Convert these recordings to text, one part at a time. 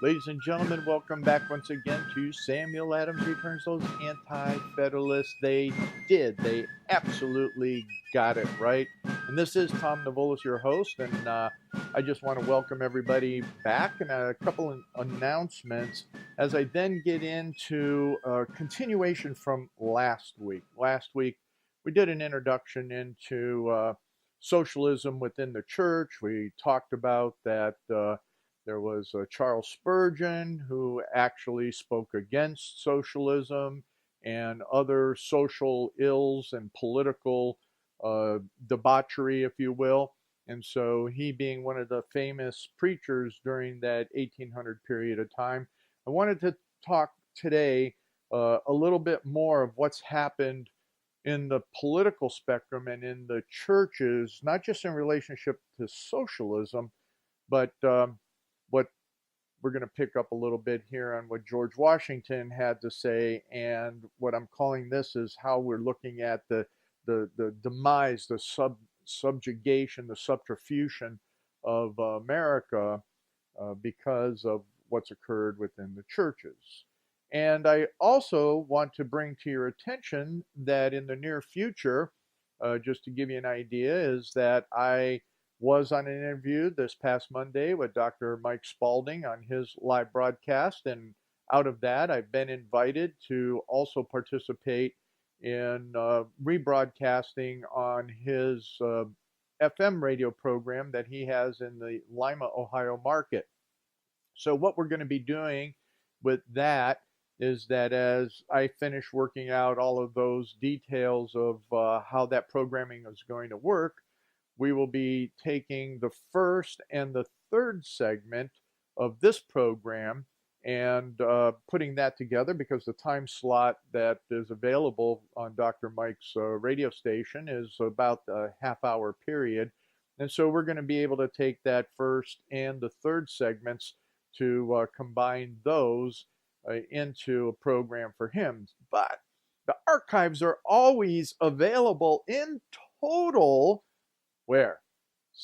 Ladies and gentlemen, welcome back once again to Samuel Adams Returns. Those anti-federalists, they did. They absolutely got it right. And this is Tom Navolis, your host, and I just want to welcome everybody back and a couple of announcements as I then get into a continuation from last week. Last week, we did an introduction into socialism within the church. We talked about that there was Charles Spurgeon, who actually spoke against socialism and other social ills and political debauchery, if you will. And so, he being one of the famous preachers during that 1800 period of time, I wanted to talk today a little bit more of what's happened in the political spectrum and in the churches, not just in relationship to socialism, but what we're going to pick up a little bit here on what George Washington had to say, and what I'm calling this is how we're looking at the demise, the subjugation, the subterfusion of America because of what's occurred within the churches. And I also want to bring to your attention that in the near future, just to give you an idea, is that I was on an interview this past Monday with Dr. Mike Spaulding on his live broadcast. And out of that, I've been invited to also participate in rebroadcasting on his FM radio program that he has in the Lima, Ohio market. So what we're going to be doing with that is that as I finish working out all of those details of how that programming is going to work, we will be taking the first and the third segment of this program and putting that together, because the time slot that is available on Dr. Mike's radio station is about a half-hour period. And so we're going to be able to take that first and the third segments to combine those into a program for him. But the archives are always available in total where?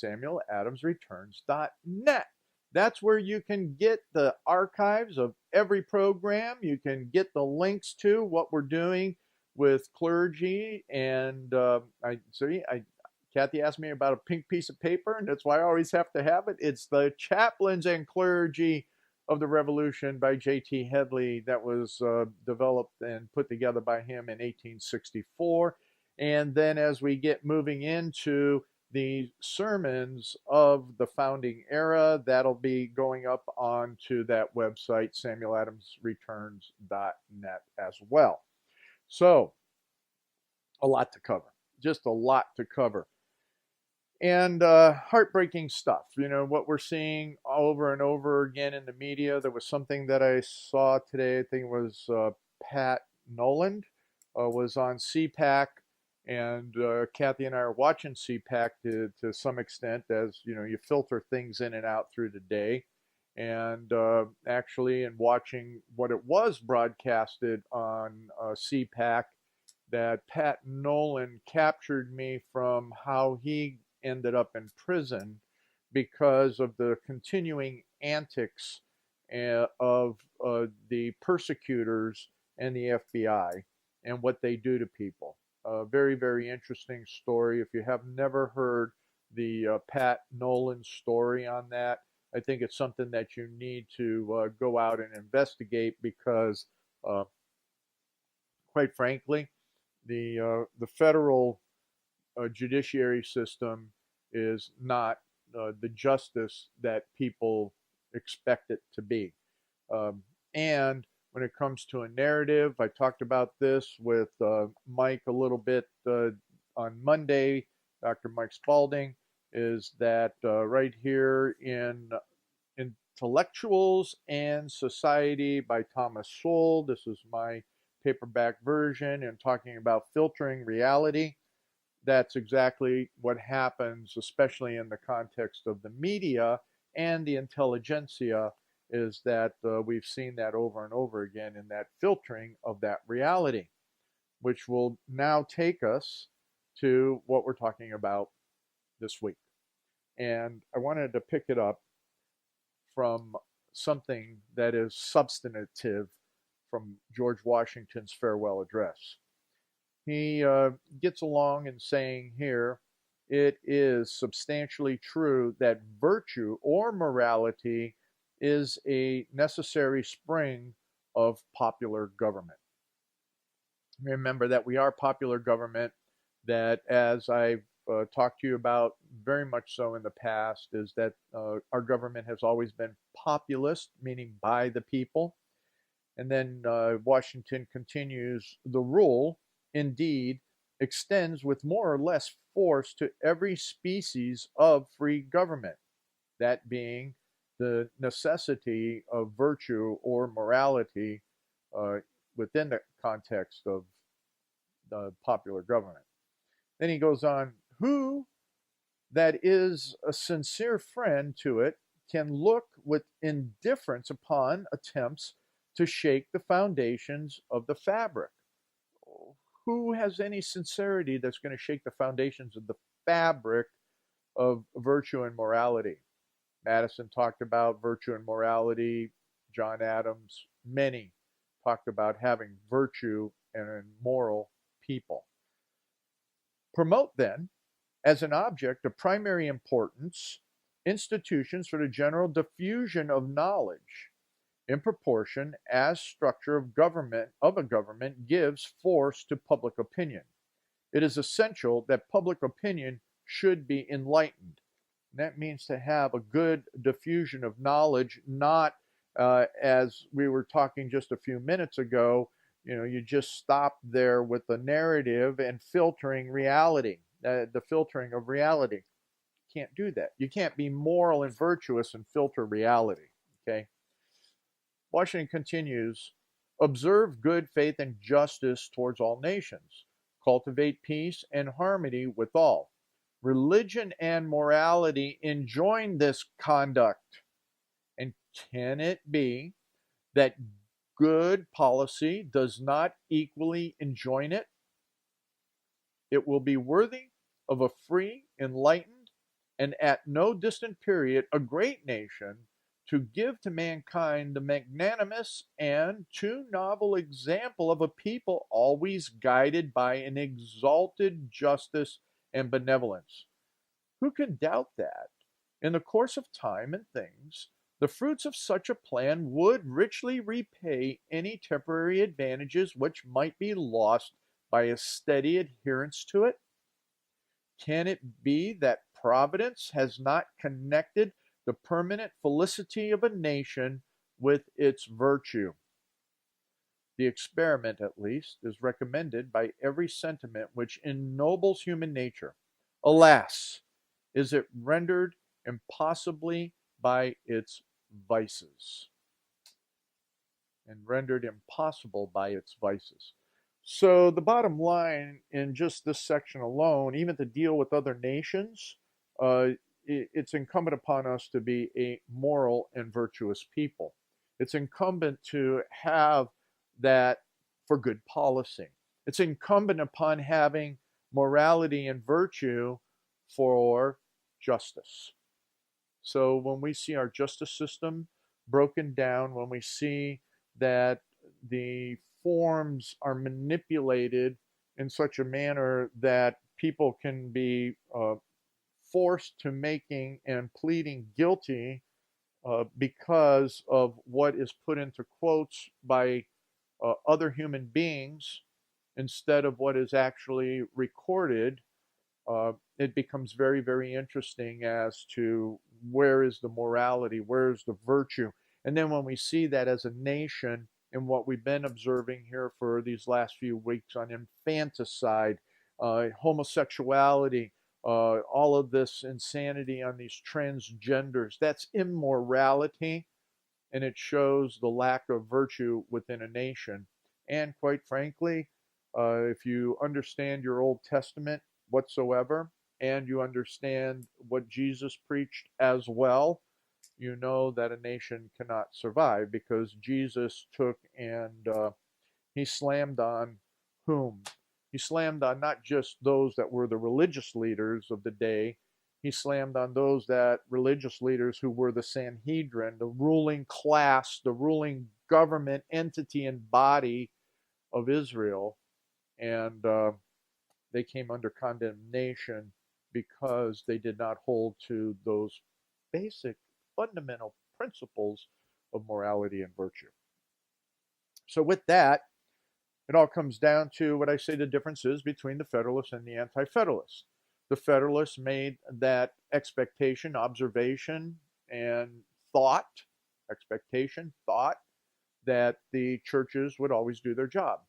SamuelAdamsReturns.net. That's where you can get the archives of every program. You can get the links to what we're doing with clergy. And Kathy asked me about a pink piece of paper, and that's why I always have to have it. It's the Chaplains and Clergy of the Revolution by J.T. Headley that was developed and put together by him in 1864. And then as we get moving into the sermons of the founding era, that'll be going up onto that website, SamuelAdamsReturns.net, as well. So, a lot to cover, just a lot to cover. And heartbreaking stuff, what we're seeing over and over again in the media. There was something that I saw today, I think it was Pat Noland was on CPAC. And Kathy and I are watching CPAC to some extent, as you filter things in and out through the day. And actually, in watching what it was broadcasted on CPAC, that Pat Nolan captured me from how he ended up in prison because of the continuing antics of the persecutors and the FBI and what they do to people. Very, very interesting story. If you have never heard the Pat Nolan story on that, I think it's something that you need to go out and investigate, because, quite frankly, the federal judiciary system is not the justice that people expect it to be. And when it comes to a narrative, I talked about this with Mike a little bit on Monday, Dr. Mike Spaulding, is that right here in Intellectuals and Society by Thomas Sowell, this is my paperback version, and talking about filtering reality. That's exactly what happens, especially in the context of the media and the intelligentsia, is that we've seen that over and over again in that filtering of that reality, which will now take us to what we're talking about this week. And I wanted to pick it up from something that is substantive from George Washington's farewell address. He gets along in saying here, it is substantially true that virtue or morality is a necessary spring of popular government. Remember that we are popular government, that as I've talked to you about very much so in the past, is that our government has always been populist, meaning by the people. And then Washington continues, the rule, indeed, extends with more or less force to every species of free government, that being the necessity of virtue or morality uh, within the context of the popular government. Then he goes on, who that is a sincere friend to it can look with indifference upon attempts to shake the foundations of the fabric. Who has any sincerity that's going to shake the foundations of the fabric of virtue and morality? Madison talked about virtue and morality. John Adams, many talked about having virtue and moral people. Promote then, as an object of primary importance, institutions for the general diffusion of knowledge, in proportion as structure of a government gives force to public opinion. It is essential that public opinion should be enlightened. And that means to have a good diffusion of knowledge, not as we were talking just a few minutes ago, you just stop there with the narrative and filtering reality, the filtering of reality. You can't do that. You can't be moral and virtuous and filter reality. Okay. Washington continues, observe good faith and justice towards all nations. Cultivate peace and harmony with all. Religion and morality enjoin this conduct. And can it be that good policy does not equally enjoin it? It will be worthy of a free, enlightened, and at no distant period a great nation to give to mankind the magnanimous and too novel example of a people always guided by an exalted justice and benevolence. Who can doubt that, in the course of time and things, the fruits of such a plan would richly repay any temporary advantages which might be lost by a steady adherence to it? Can it be that Providence has not connected the permanent felicity of a nation with its virtue? The experiment, at least, is recommended by every sentiment which ennobles human nature. Alas, is it rendered impossibly by its vices? And rendered impossible by its vices. So the bottom line in just this section alone, even to deal with other nations, it's incumbent upon us to be a moral and virtuous people. It's incumbent to have that for good policy. It's incumbent upon having morality and virtue for justice. So when we see our justice system broken down, when we see that the forms are manipulated in such a manner that people can be forced to making and pleading guilty because of what is put into quotes by other human beings instead of what is actually recorded, it becomes very, very interesting as to where is the morality, where is the virtue. And then when we see that as a nation, and what we've been observing here for these last few weeks on infanticide, homosexuality, all of this insanity on these transgenders, that's immorality, and it shows the lack of virtue within a nation. And quite frankly, if you understand your Old Testament whatsoever, and you understand what Jesus preached as well, you know that a nation cannot survive, because Jesus took and he slammed on whom? He slammed on not just those that were the religious leaders of the day, He slammed on those that religious leaders who were the Sanhedrin, the ruling class, the ruling government entity and body of Israel. And they came under condemnation because they did not hold to those basic fundamental principles of morality and virtue. So with that, it all comes down to what I say the difference is between the Federalists and the Anti-Federalists. The Federalists made that expectation, observation, and expectation, thought, that the churches would always do their job,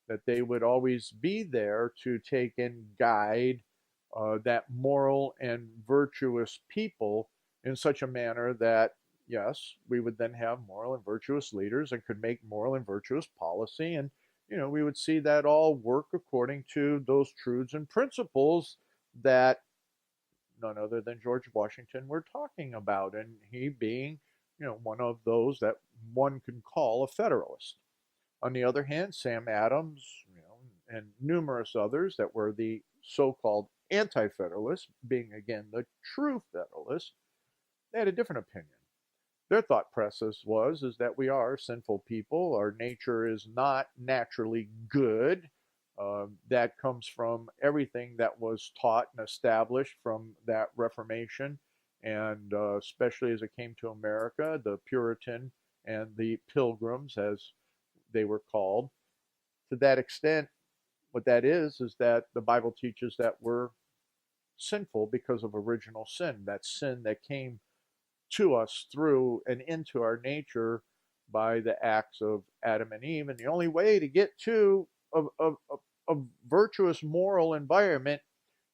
that they would always be there to take and guide that moral and virtuous people in such a manner that, yes, we would then have moral and virtuous leaders and could make moral and virtuous policy. And, we would see that all work according to those truths and principles that none other than George Washington we're talking about. And he being, one of those that one can call a Federalist. On the other hand, Sam Adams, and numerous others that were the so-called anti-Federalists, being again the true Federalists, they had a different opinion. Their thought process is that we are sinful people. Our nature is not naturally good. That comes from everything that was taught and established from that Reformation, and especially as it came to America, the Puritan and the Pilgrims, as they were called. To that extent, what that is that the Bible teaches that we're sinful because of original sin, that sin that came to us through and into our nature by the acts of Adam and Eve. And the only way to get to a virtuous moral environment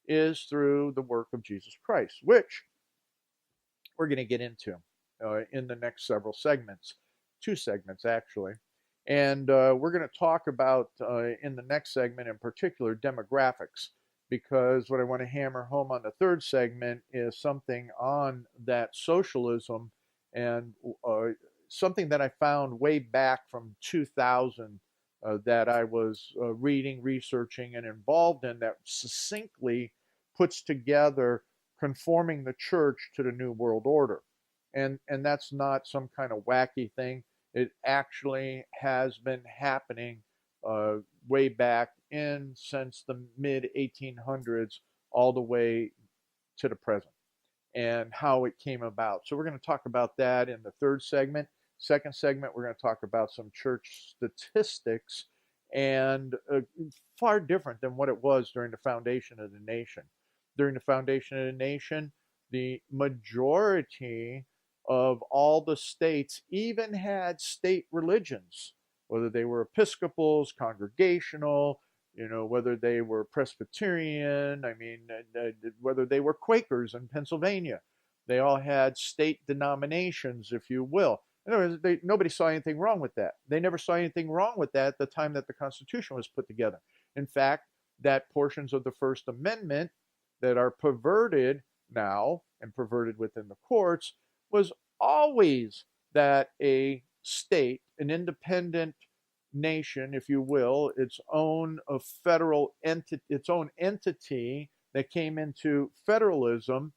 is through the work of Jesus Christ, which we're going to get into in the next several segments, 2 segments actually. And we're going to talk about in the next segment in particular demographics, because what I want to hammer home on the 3rd segment is something on that socialism, and something that I found way back from 2000 that I was reading, researching, and involved in, that succinctly puts together conforming the church to the New World Order. And that's not some kind of wacky thing. It actually has been happening way back since the mid 1800s all the way to the present, and how it came about. So we're going to talk about that in the 3rd segment. 2nd segment, we're going to talk about some church statistics, and far different than what it was during the foundation of the nation. During the foundation of the nation, the majority of all the states even had state religions, whether they were Episcopals, Congregational, whether they were Presbyterian, whether they were Quakers in Pennsylvania. They all had state denominations, if you will. In other words, nobody saw anything wrong with that. They never saw anything wrong with that at the time that the Constitution was put together. In fact, that portions of the First Amendment that are perverted now and perverted within the courts was always that a state, an independent nation, if you will, its own federal entity, its own entity that came into federalism,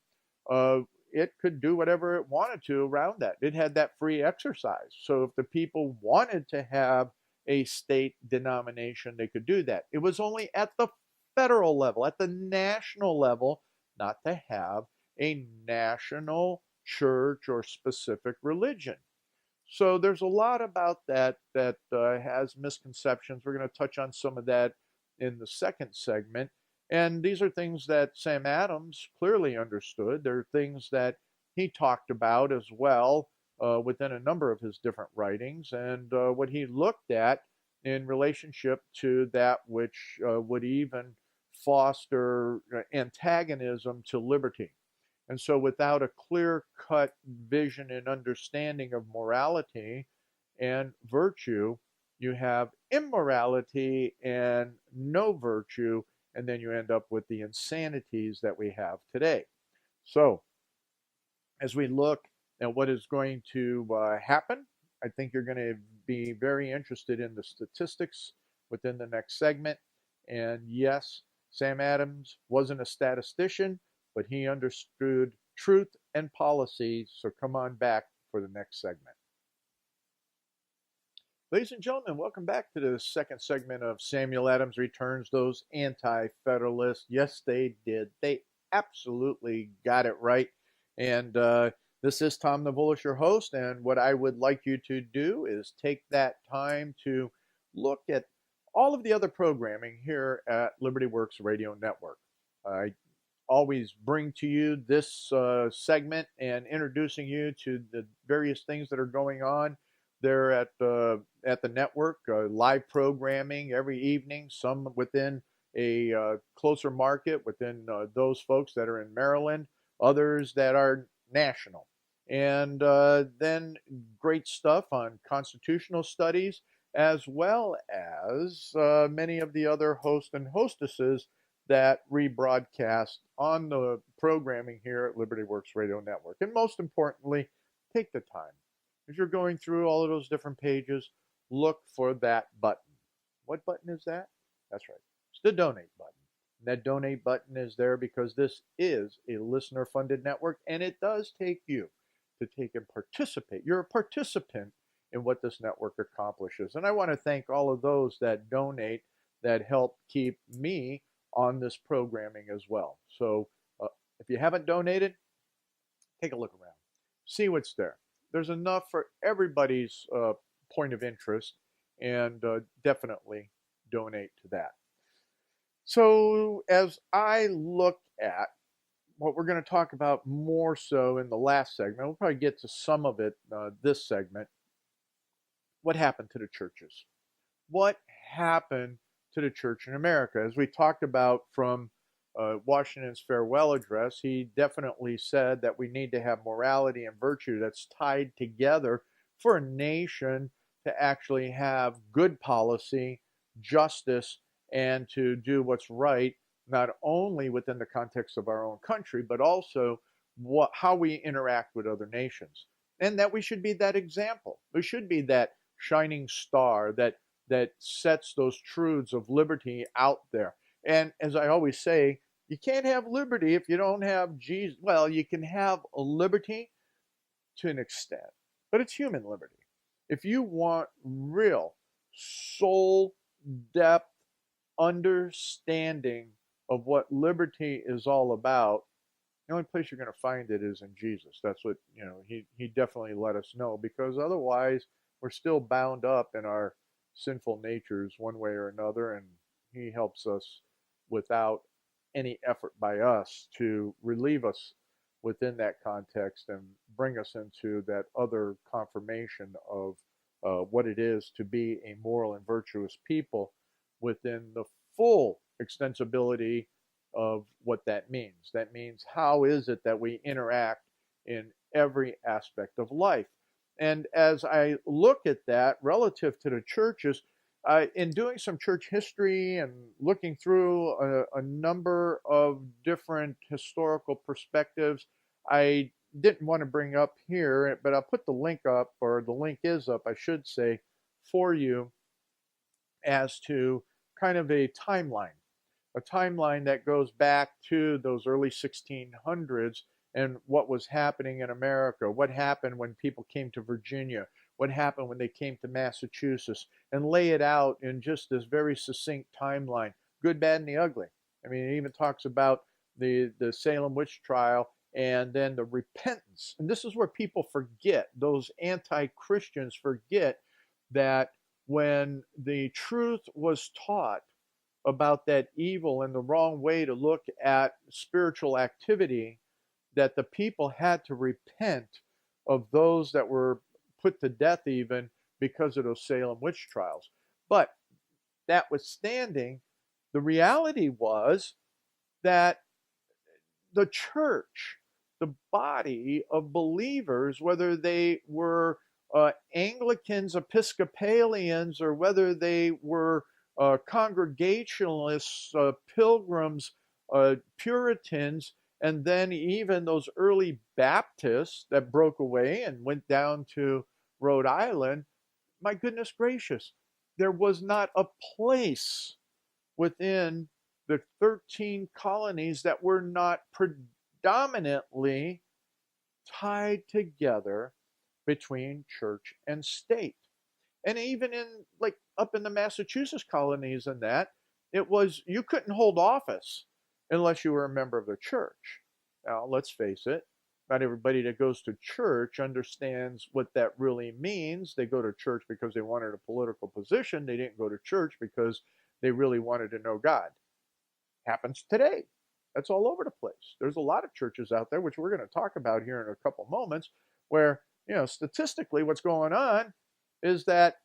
it could do whatever it wanted to around that. It had that free exercise. So if the people wanted to have a state denomination, they could do that. It was only at the federal level, at the national level, not to have a national church or specific religion. So there's a lot about that has misconceptions. We're going to touch on some of that in the 2nd segment. And these are things that Sam Adams clearly understood. They're things that he talked about as well within a number of his different writings, and what he looked at in relationship to that which would even foster antagonism to liberty. And so without a clear-cut vision and understanding of morality and virtue, you have immorality and no virtue, and then you end up with the insanities that we have today. So as we look at what is going to happen, I think you're going to be very interested in the statistics within the next segment. And yes, Sam Adams wasn't a statistician, but he understood truth and policy. So come on back for the next segment. Ladies and gentlemen, welcome back to the second segment of Samuel Adams Returns Those Anti-Federalists. Yes, they did. They absolutely got it right. And this is Tom Navolis, your host. And what I would like you to do is take that time to look at all of the other programming here at Liberty Works Radio Network. I always bring to you this segment and introducing you to the various things that are going on there at the network, live programming every evening, some within a closer market, within those folks that are in Maryland, others that are national. And then great stuff on constitutional studies, as well as many of the other hosts and hostesses that rebroadcast on the programming here at Liberty Works Radio Network. And most importantly, take the time. As you're going through all of those different pages, look for that button. What button is that? That's right. It's the donate button. And that donate button is there because this is a listener-funded network, and it does take you to take and participate. You're a participant in what this network accomplishes. And I want to thank all of those that donate, that help keep me on this programming as well. So if you haven't donated, take a look around. See what's there. There's enough for everybody's point of interest, and definitely donate to that. So as I look at what we're going to talk about more so in the last segment, we'll probably get to some of it this segment. What happened to the churches? What happened to the church in America? As we talked about from Washington's farewell address, he definitely said that we need to have morality and virtue that's tied together for a nation to actually have good policy, justice, and to do what's right, not only within the context of our own country, but also how we interact with other nations. And that we should be that example. We should be that shining star that sets those truths of liberty out there. And as I always say, you can't have liberty if you don't have Jesus. Well, you can have a liberty to an extent, but it's human liberty. If you want real soul depth understanding of what liberty is all about, the only place you're going to find it is in Jesus. That's what, he definitely let us know, because otherwise we're still bound up in our sinful natures one way or another, and he helps us without any effort by us to relieve us within that context and bring us into that other confirmation of what it is to be a moral and virtuous people within the full extensibility of what that means. That means, how is it that we interact in every aspect of life? And as I look at that relative to the churches, in doing some church history and looking through a number of different historical perspectives, I didn't want to bring up here, but I'll put the link up, or the link is up, I should say, for you, as to kind of a timeline that goes back to those early 1600s and what was happening in America, what happened when people came to Virginia, what happened when they came to Massachusetts, and lay it out in just this very succinct timeline, good, bad, and the ugly. I mean, it even talks about the Salem witch trial and then the repentance. And this is where people forget, those anti-Christians forget, that when the truth was taught about that evil and the wrong way to look at spiritual activity, that the people had to repent of those that were put to death even because of those Salem witch trials. But notwithstanding, the reality was that the church, the body of believers, whether they were Anglicans, Episcopalians, or whether they were Congregationalists, Pilgrims, Puritans, and then even those early Baptists that broke away and went down to Rhode Island, my goodness gracious, there was not a place within the 13 colonies that were not predominantly tied together between church and state. And even in, like, up in the Massachusetts colonies and that, it was, you couldn't hold office unless you were a member of the church. Now, let's face it, not everybody that goes to church understands what that really means. They go to church because they wanted a political position. They didn't go to church because they really wanted to know God. Happens today. That's all over the place. There's a lot of churches out there, which we're going to talk about here in a couple moments, where, statistically what's going on is that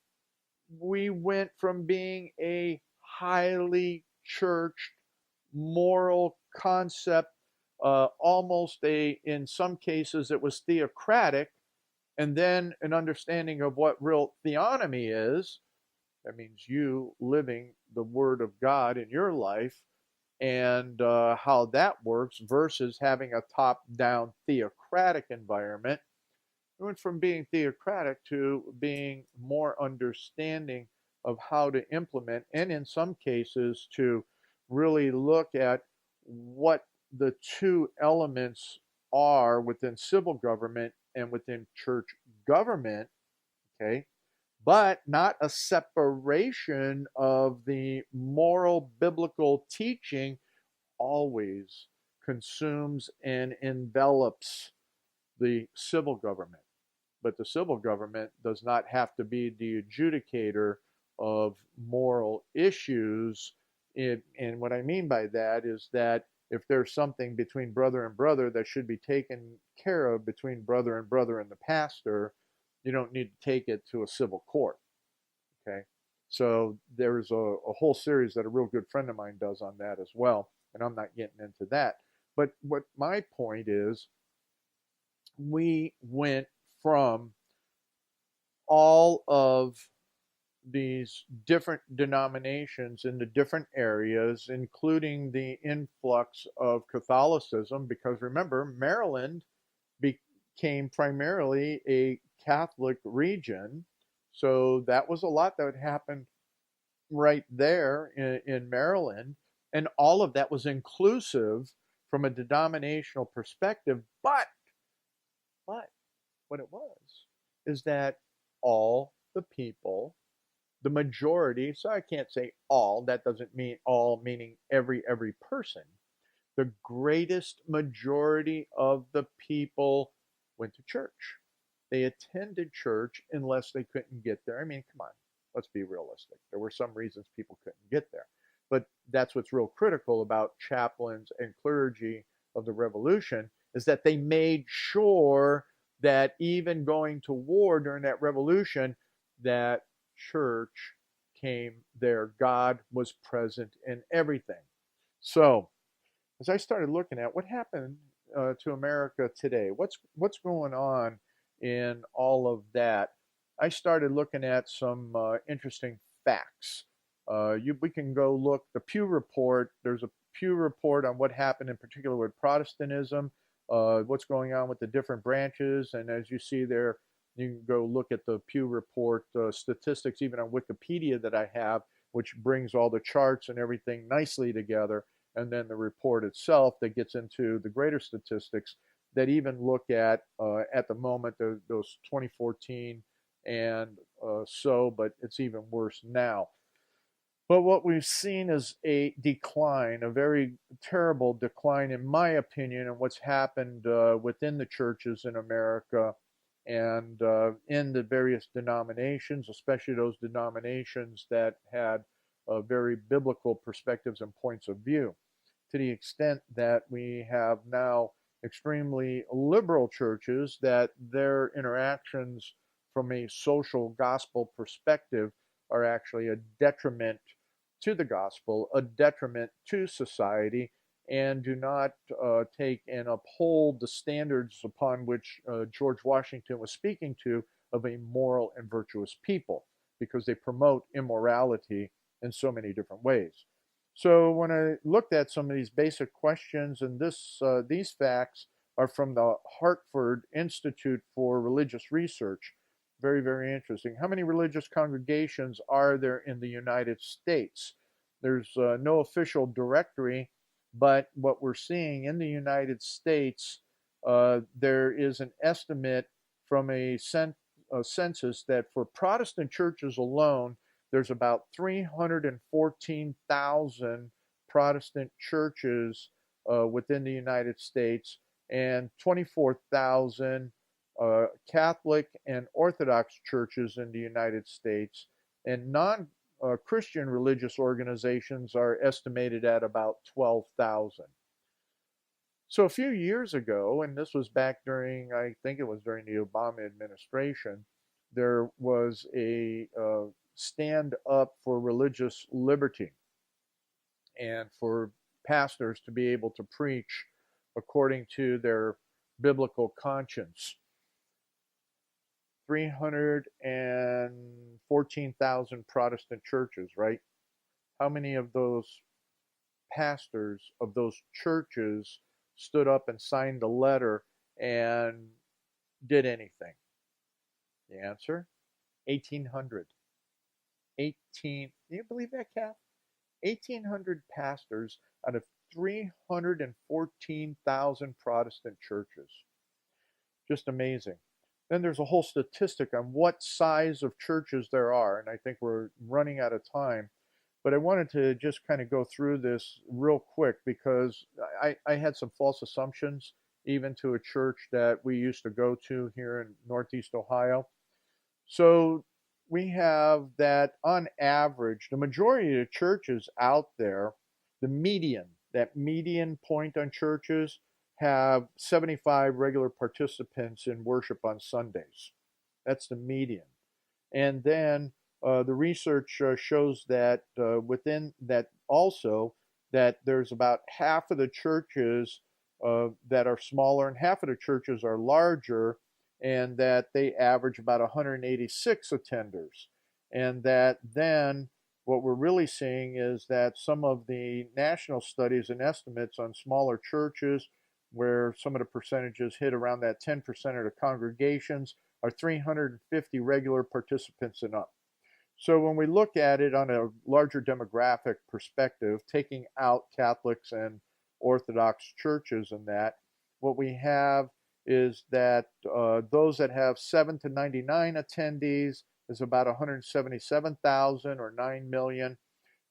we went from being a highly churched moral concept, almost in some cases it was theocratic, and then an understanding of what real theonomy is. That means you living the Word of God in your life, and how that works versus having a top-down theocratic environment. We went from being theocratic to being more understanding of how to implement, and in some cases to really look at what the two elements are within civil government and within church government, okay? But not a separation of the moral biblical teaching always consumes and envelops the civil government. But the civil government does not have to be the adjudicator of moral issues. And what I mean by that is that if there's something between brother and brother that should be taken care of between brother and the pastor, you don't need to take it to a civil court. Okay? So there's a whole series that a real good friend of mine does on that as well, and I'm not getting into that. But what my point is, we went from all of these different denominations in the different areas, including the influx of Catholicism, because remember, Maryland became primarily a Catholic region. So that was a lot that would happen right there in Maryland. And all of that was inclusive from a denominational perspective. But what it was is that all the people, the majority, so I can't say all, that doesn't mean all meaning every person. The greatest majority of the people went to church. They attended church unless they couldn't get there. I mean, come on, let's be realistic. There were some reasons people couldn't get there. But that's what's real critical about chaplains and clergy of the Revolution, is that they made sure that even going to war during that revolution, that church came there. God was present in everything. So as I started looking at what happened to America today, what's going on in all of that, I started looking at some interesting facts. We can go look, the Pew Report, there's a Pew Report on what happened in particular with Protestantism, what's going on with the different branches, and as you see there, you can go look at the Pew Report statistics, even on Wikipedia that I have, which brings all the charts and everything nicely together, and then the report itself that gets into the greater statistics that even look at the moment, those 2014 and but it's even worse now. But what we've seen is a decline, a very terrible decline, in my opinion, in what's happened within the churches in America and in the various denominations, especially those denominations that had very biblical perspectives and points of view, to the extent that we have now extremely liberal churches that their interactions from a social gospel perspective are actually a detriment to the gospel, a detriment to society, and do not take and uphold the standards upon which George Washington was speaking to of a moral and virtuous people, because they promote immorality in so many different ways. So when I looked at some of these basic questions, and these facts are from the Hartford Institute for Religious Research. Very, very interesting. How many religious congregations are there in the United States? There's no official directory, But what we're seeing in the United States, there is an estimate from a census that for Protestant churches alone, there's about 314,000 Protestant churches within the United States and 24,000 Catholic and Orthodox churches in the United States. And Christian religious organizations are estimated at about 12,000. So a few years ago, and this was back during, I think it was during the Obama administration, there was a stand up for religious liberty and for pastors to be able to preach according to their biblical conscience. 314,000 Protestant churches, right? How many of those pastors of those churches stood up and signed a letter and did anything? The answer, 1,800. 18, can you believe that, Kath? 1,800 pastors out of 314,000 Protestant churches. Just amazing. Then there's a whole statistic on what size of churches there are, and I think we're running out of time. But I wanted to just kind of go through this real quick because I had some false assumptions, even to a church that we used to go to here in Northeast Ohio. So we have that on average, the majority of the churches out there, that median point on churches, have 75 regular participants in worship on Sundays. That's the median. And then the research shows that within that also that there's about half of the churches that are smaller and half of the churches are larger, and that they average about 186 attenders. And that then what we're really seeing is that some of the national studies and estimates on smaller churches, where some of the percentages hit around that 10% of the congregations, are 350 regular participants and up. So when we look at it on a larger demographic perspective, taking out Catholics and Orthodox churches and that, what we have is that those that have 7 to 99 attendees is about 177,000 or 9 million.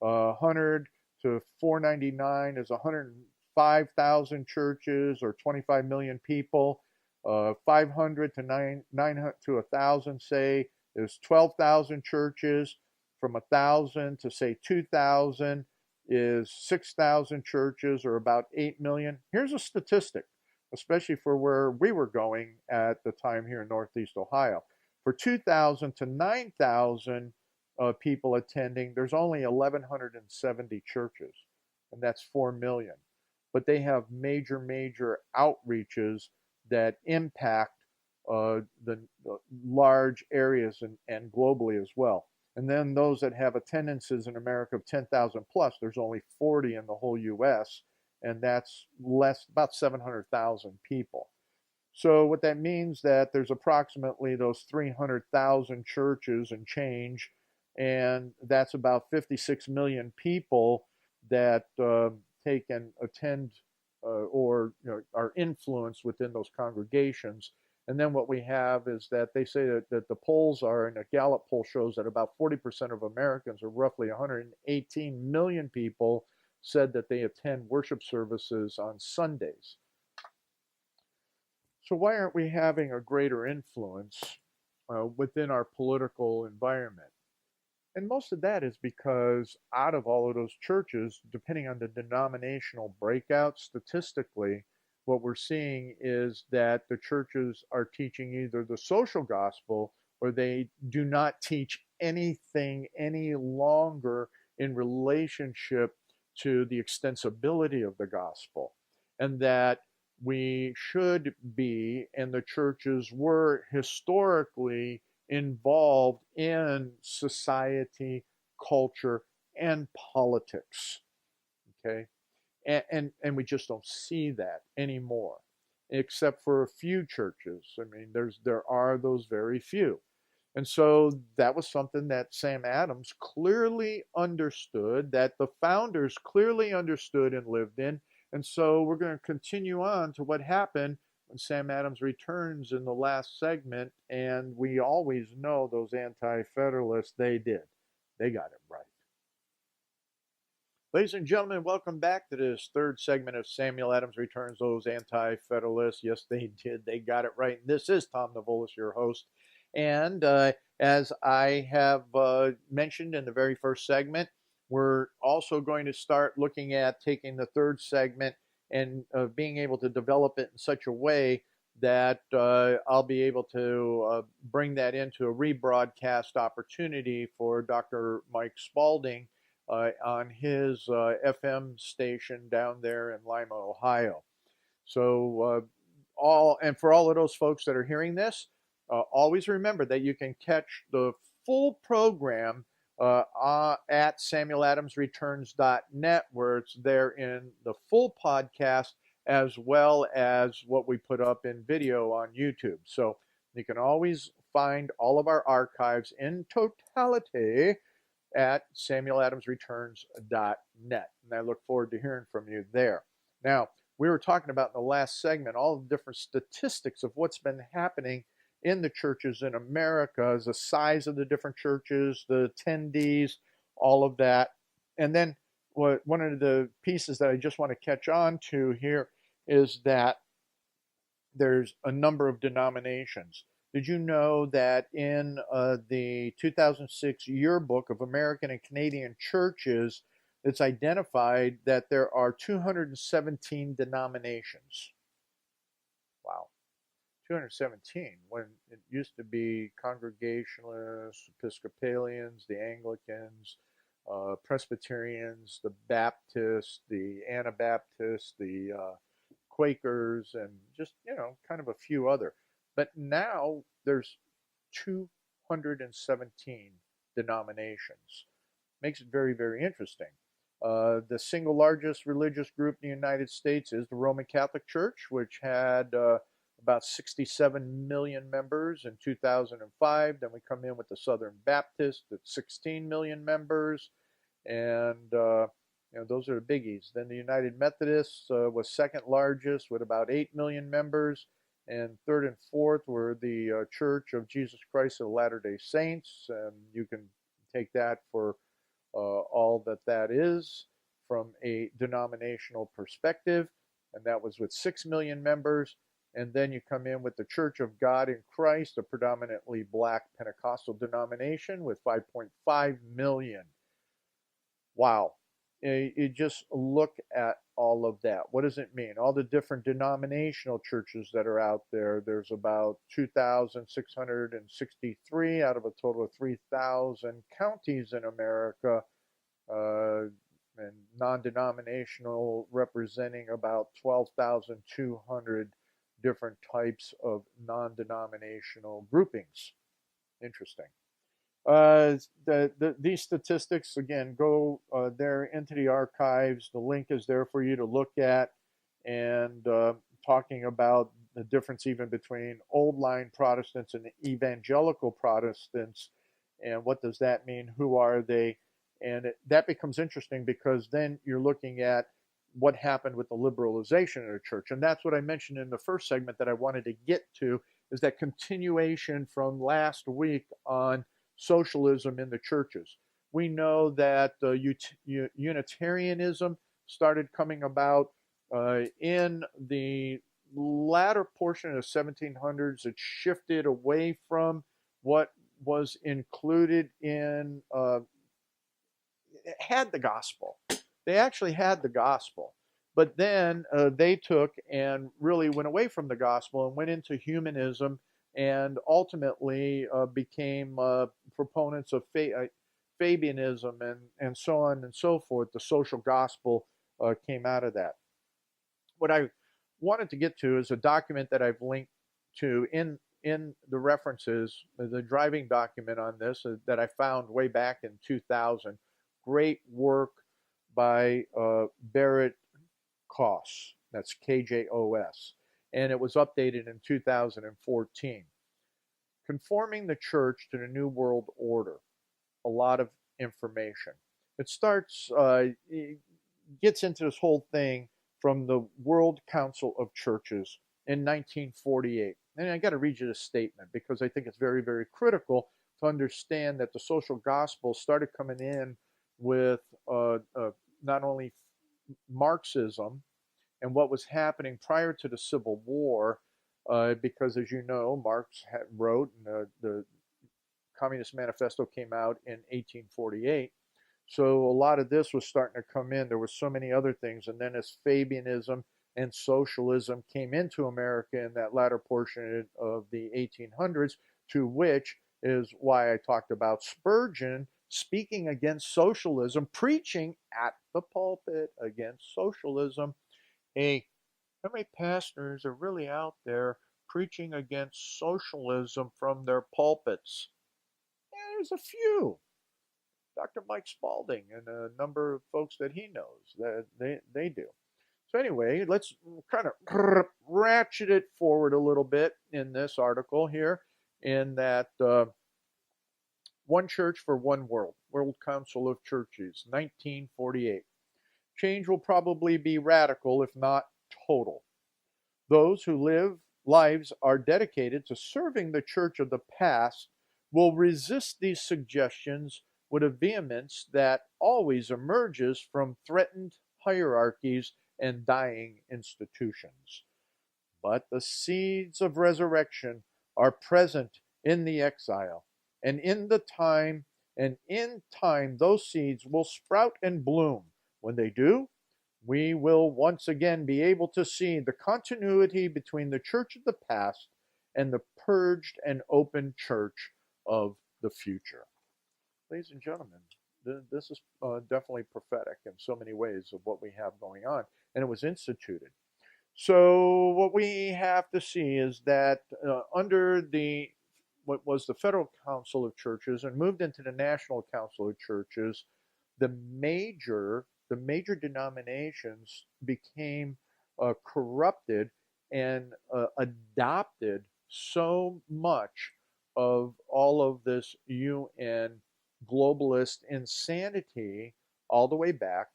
100 to 499 is 105,000 churches or 25 million people. 500 to 900 to 1,000, say, is 12,000 churches. From 1,000 to, say, 2,000 is 6,000 churches or about 8 million. Here's a statistic, especially for where we were going at the time here in Northeast Ohio. For 2,000 to 9,000 people attending, there's only 1,170 churches, and that's 4 million. But they have major outreaches that impact the large areas and globally as well. And then those that have attendances in America of 10,000 plus, there's only 40 in the whole U.S., and that's about 700,000 people. So what that means that there's approximately those 300,000 churches and change, and that's about 56 million people that take and attend or are influenced within those congregations. And then what we have is that they say that the polls are, and a Gallup poll shows that about 40% of Americans, or roughly 118 million people, said that they attend worship services on Sundays. So why aren't we having a greater influence within our political environment? And most of that is because out of all of those churches, depending on the denominational breakout, statistically, what we're seeing is that the churches are teaching either the social gospel or they do not teach anything any longer in relationship to the extensibility of the gospel. And that we should be, and the churches were historically involved in society, culture, and politics. Okay? And we just don't see that anymore, except for a few churches. I mean, there are those very few. And so that was something that Sam Adams clearly understood, that the founders clearly understood and lived in. And so we're going to continue on to what happened when Sam Adams returns in the last segment. And we always know those anti-federalists, they did. They got it right. Ladies and gentlemen, welcome back to this third segment of Samuel Adams Returns Those Anti-Federalists. Yes, they did. They got it right. And this is Tom Navolis, your host. And as I have mentioned in the very first segment, we're also going to start looking at taking the third segment and being able to develop it in such a way that I'll be able to bring that into a rebroadcast opportunity for Dr. Mike Spaulding on his FM station down there in Lima, Ohio. So for all of those folks that are hearing this, always remember that you can catch the full program at SamuelAdamsReturns.net, where it's there in the full podcast, as well as what we put up in video on YouTube. So you can always find all of our archives in totality at SamuelAdamsReturns.net. And I look forward to hearing from you there. Now, we were talking about in the last segment all the different statistics of what's been happening in the churches in America, the size of the different churches, the attendees, all of that. And then one of the pieces that I just want to catch on to here is that there's a number of denominations. Did you know that in the 2006 Yearbook of American and Canadian Churches, it's identified that there are 217 denominations? Wow. 217, when it used to be Congregationalists, Episcopalians, the Anglicans, Presbyterians, the Baptists, the Anabaptists, the Quakers, and just, kind of a few other. But now there's 217 denominations. Makes it very, very interesting. The single largest religious group in the United States is the Roman Catholic Church, which had about 67 million members in 2005. Then we come in with the Southern Baptist at 16 million members. And, those are the biggies. Then the United Methodists was second largest with about 8 million members. And third and fourth were the Church of Jesus Christ of Latter-day Saints. And you can take that for all that is from a denominational perspective. And that was with 6 million members. And then you come in with the Church of God in Christ, a predominantly black Pentecostal denomination with 5.5 million. Wow. You just look at all of that. What does it mean? All the different denominational churches that are out there. There's about 2,663 out of a total of 3,000 counties in America, and non-denominational representing about 12,200 different types of non-denominational groupings. Interesting. These statistics, again, go there into the archives. The link is there for you to look at, and talking about the difference even between old line Protestants and evangelical Protestants, and what does that mean? Who are they? And that becomes interesting, because then you're looking at what happened with the liberalization of the church. And that's what I mentioned in the first segment that I wanted to get to, is that continuation from last week on socialism in the churches. We know that Unitarianism started coming about in the latter portion of the 1700s. It shifted away from what was included in, it had the gospel. They actually had the gospel. But then they took and really went away from the gospel and went into humanism, and ultimately became proponents of Fabianism and so on and so forth. The social gospel came out of that. What I wanted to get to is a document that I've linked to in the references, the driving document on this that I found way back in 2000. Great work by Barrett Koss. That's KJOS. And it was updated in 2014. Conforming the church to the New World Order. A lot of information. It starts, it gets into this whole thing from the World Council of Churches in 1948. And I got to read you this statement because I think it's very, very critical to understand that the social gospel started coming in with not only Marxism and what was happening prior to the Civil War, because as you know, Marx wrote, and the Communist Manifesto came out in 1848. So a lot of this was starting to come in. There were so many other things. And then as Fabianism and socialism came into America in that latter portion of the 1800s, to which is why I talked about Spurgeon speaking against socialism, preaching at the pulpit against socialism. Hey, how many pastors are really out there preaching against socialism from their pulpits? Yeah, there's a few. Dr. Mike Spaulding and a number of folks that he knows that they do. So anyway, let's kind of ratchet it forward a little bit in this article here, in that One Church for One World, World Council of Churches, 1948. Change will probably be radical, if not total. Those who live lives are dedicated to serving the church of the past will resist these suggestions with a vehemence that always emerges from threatened hierarchies and dying institutions. But the seeds of resurrection are present in the exile, and in time those seeds will sprout and bloom. When they do, we will once again be able to see the continuity between the church of the past and the purged and open church of the future. Ladies and gentlemen, this is definitely prophetic in so many ways of what we have going on, and it was instituted. So what we have to see is that under what was the Federal Council of Churches and moved into the National Council of Churches, the major denominations became corrupted and adopted so much of all of this UN globalist insanity all the way back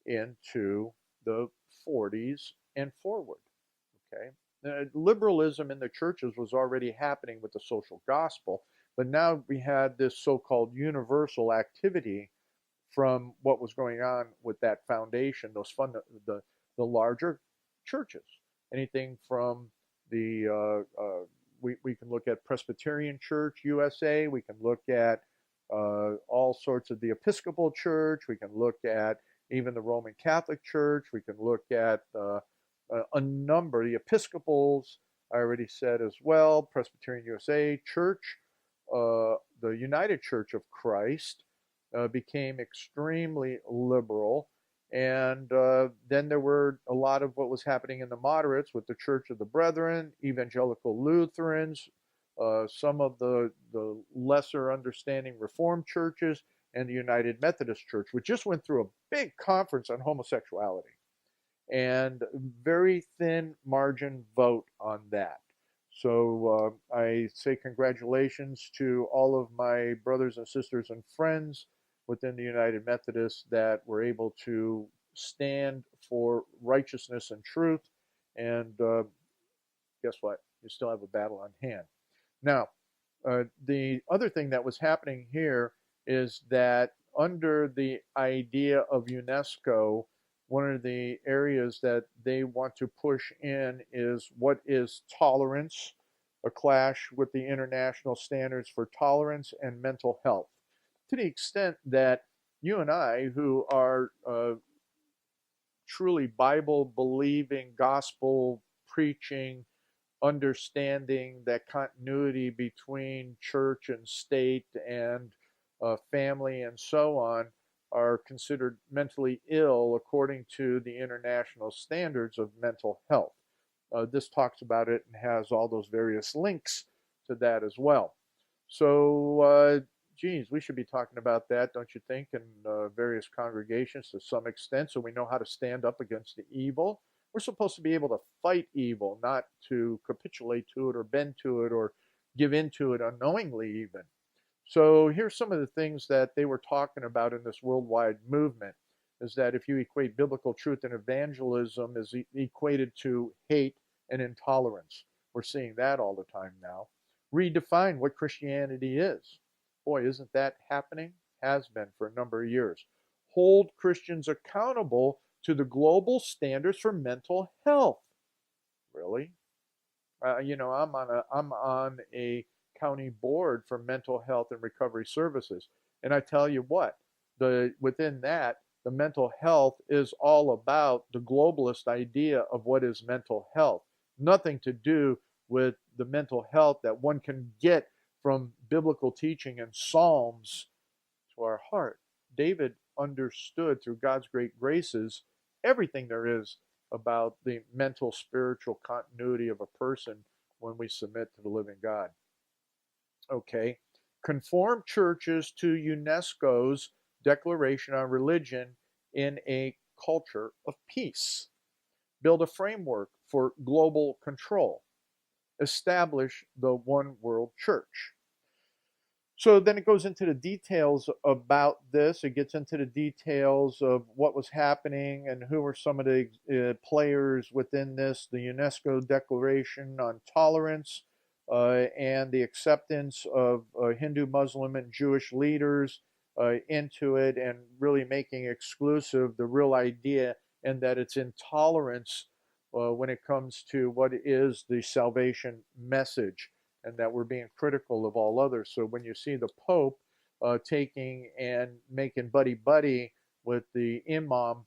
into the 40s and forward. Okay, liberalism in the churches was already happening with the social gospel, but now we had this so-called universal activity from what was going on with that foundation, the larger churches. Anything from we can look at Presbyterian Church USA, we can look at all sorts of the Episcopal Church, we can look at even the Roman Catholic Church, we can look at a number, the Episcopals, I already said as well, Presbyterian USA Church, the United Church of Christ, became extremely liberal. And then there were a lot of what was happening in the moderates with the Church of the Brethren, Evangelical Lutherans, some of the lesser understanding Reformed churches, and the United Methodist Church, which just went through a big conference on homosexuality. And very thin margin vote on that. So I say congratulations to all of my brothers and sisters and friends within the United Methodists that were able to stand for righteousness and truth. And guess what? You still have a battle on hand. Now, the other thing that was happening here is that under the idea of UNESCO, one of the areas that they want to push in is what is tolerance, a clash with the international standards for tolerance and mental health. To the extent that you and I, who are truly Bible-believing, gospel-preaching, understanding that continuity between church and state and family and so on, are considered mentally ill according to the international standards of mental health. This talks about it and has all those various links to that as well. So, geez, we should be talking about that, don't you think, in various congregations to some extent, so we know how to stand up against the evil. We're supposed to be able to fight evil, not to capitulate to it or bend to it or give in to it unknowingly even. So here's some of the things that they were talking about in this worldwide movement. is that if you equate biblical truth and evangelism is equated to hate and intolerance. We're seeing that all the time now. Redefine what Christianity is. Boy, isn't that happening? Has been for a number of years. Hold Christians accountable to the global standards for mental health. Really? I'm on a county board for mental health and recovery services, and I tell you what, within that, the mental health is all about the globalist idea of what is mental health. Nothing to do with the mental health that one can get from biblical teaching and Psalms to our heart. David understood through God's great graces everything there is about the mental, spiritual continuity of a person when we submit to the living God. Okay. Conform churches to UNESCO's Declaration on Religion in a culture of peace. Build a framework for global control. Establish the one world church. So then it goes into the details about this. It gets into the details of what was happening and who were some of the players within this, the UNESCO Declaration on Tolerance, and the acceptance of Hindu, Muslim, and Jewish leaders into it, and really making exclusive the real idea, and that it's intolerance when it comes to what is the salvation message, and that we're being critical of all others. So when you see the Pope taking and making buddy-buddy with the imam,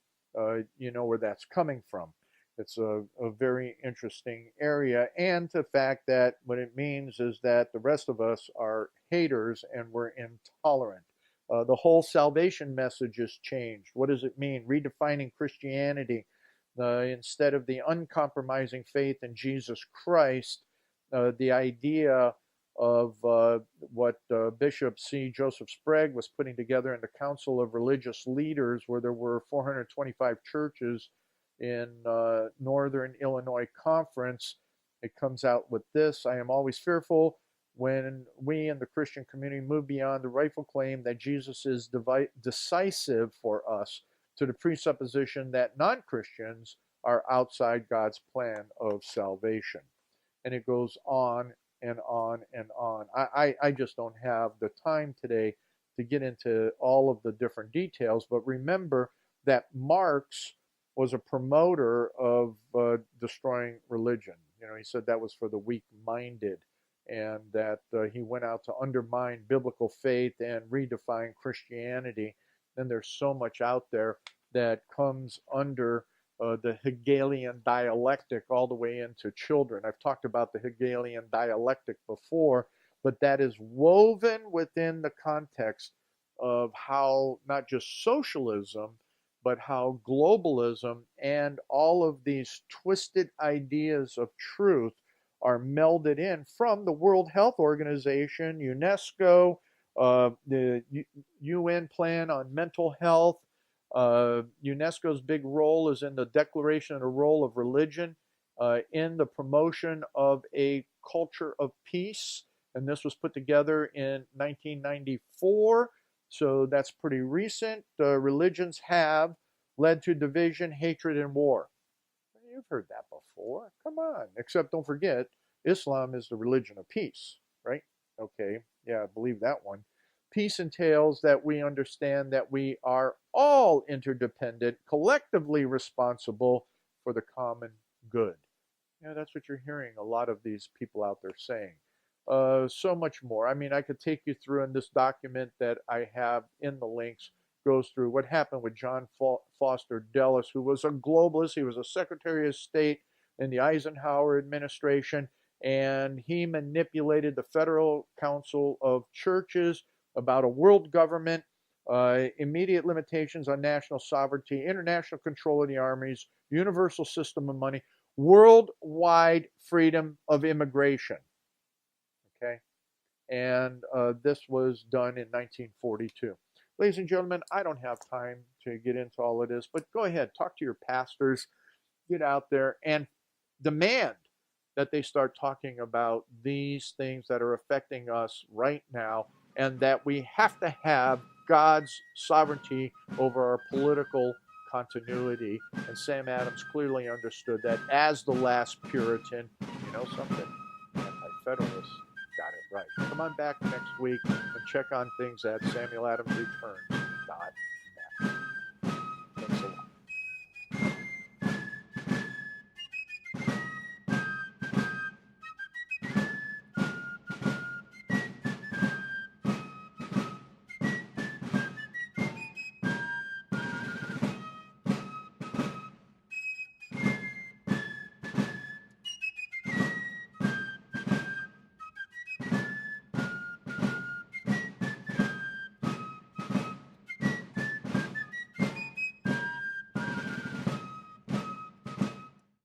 you know where that's coming from. It's a very interesting area, and the fact that what it means is that the rest of us are haters and we're intolerant. The whole salvation message has changed. What does it mean? Redefining Christianity. Instead of the uncompromising faith in Jesus Christ, the idea of what Bishop C. Joseph Sprague was putting together in the Council of Religious Leaders, where there were 425 churches in Northern Illinois Conference. It comes out with this: I am always fearful when we in the Christian community move beyond the rightful claim that Jesus is decisive for us to the presupposition that non-Christians are outside God's plan of salvation. And it goes on and on and on. I just don't have the time today to get into all of the different details, but remember that Marx was a promoter of destroying religion. You know, he said that was for the weak-minded, and that he went out to undermine biblical faith and redefine Christianity. And there's so much out there that comes under the Hegelian dialectic all the way into children. I've talked about the Hegelian dialectic before, but that is woven within the context of how not just socialism, but how globalism and all of these twisted ideas of truth are melded in from the World Health Organization, UNESCO, the UN plan on mental health. UNESCO's big role is in the declaration of the role of religion in the promotion of a culture of peace. And this was put together in 1994. So that's pretty recent. Religions have led to division, hatred, and war. You've heard that before. Come on. Except don't forget, Islam is the religion of peace, right? Okay. Yeah, I believe that one. Peace entails that we understand that we are all interdependent, collectively responsible for the common good. Yeah, that's what you're hearing a lot of these people out there saying. So much more. I mean, I could take you through in this document that I have in the links, goes through what happened with John Foster Dulles, who was a globalist. He was a Secretary of State in the Eisenhower administration, and he manipulated the Federal Council of Churches about a world government, immediate limitations on national sovereignty, international control of the armies, universal system of money, worldwide freedom of immigration. Okay, and this was done in 1942. Ladies and gentlemen, I don't have time to get into all of this, but go ahead, talk to your pastors, get out there and demand that they start talking about these things that are affecting us right now, and that we have to have God's sovereignty over our political continuity. And Sam Adams clearly understood that as the last Puritan. You know something? Anti-Federalists got it right. Come on back next week and check on things at SamuelAdamsReturns.com.